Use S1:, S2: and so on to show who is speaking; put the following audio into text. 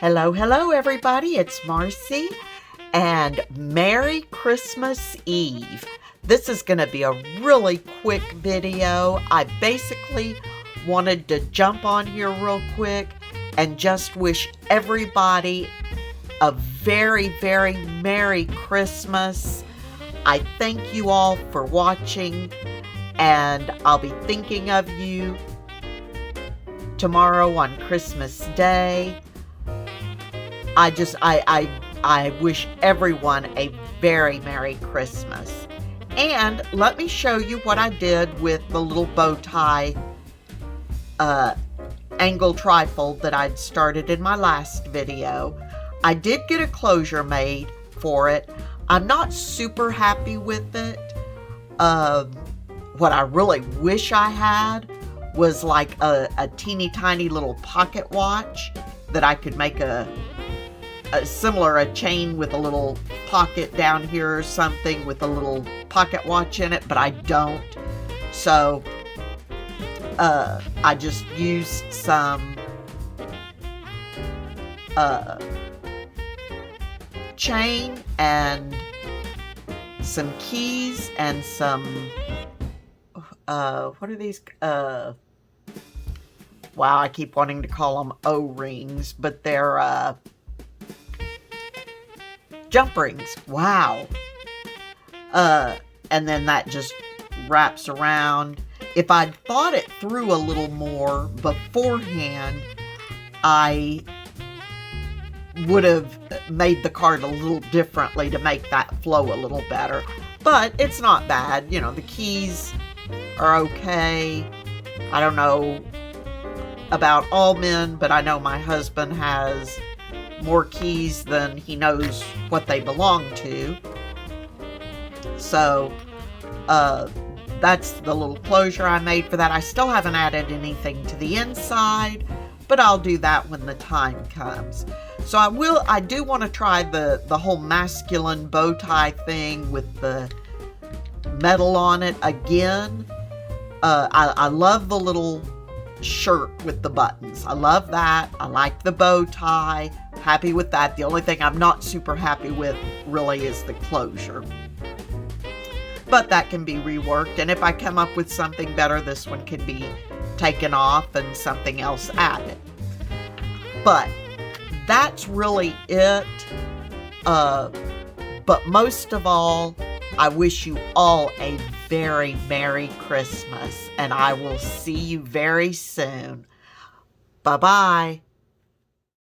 S1: Hello, hello, everybody. It's Marcy, and Merry Christmas Eve. This is going to be a really quick video. I basically wanted to jump on here real quick and just wish everybody a very, very Merry Christmas. I thank you all for watching, and I'll be thinking of you tomorrow on Christmas Day. I wish everyone a very Merry Christmas. And let me show you what I did with the little bow tie angle trifold that I'd started in my last video. I did get a closure made for it. I'm not super happy with it. What I really wish I had was like a teeny tiny little pocket watch that I could make a chain with a little pocket down here or something with a little pocket watch in it, but I don't. So I just used some chain and some keys and some what are these? Wow, I keep wanting to call them O-rings, but they're jump rings. Wow. And then that just wraps around. If I'd thought it through a little more beforehand, I would have made the card a little differently to make that flow a little better. But it's not bad. You know, the keys are okay. I don't know about all men, but I know my husband has more keys than he knows what they belong to. So that's the little closure I made for that. I still haven't added anything to the inside, but I'll do that when the time comes. So I do want to try the whole masculine bow tie thing with the metal on it again. I love the little shirt with the buttons. I love that. I like the bow tie. Happy with that. The only thing I'm not super happy with really is the closure. But that can be reworked, and if I come up with something better, this one can be taken off and something else added. But that's really it. But most of all, I wish you all a very Merry Christmas, and I will see you very soon. Bye-bye.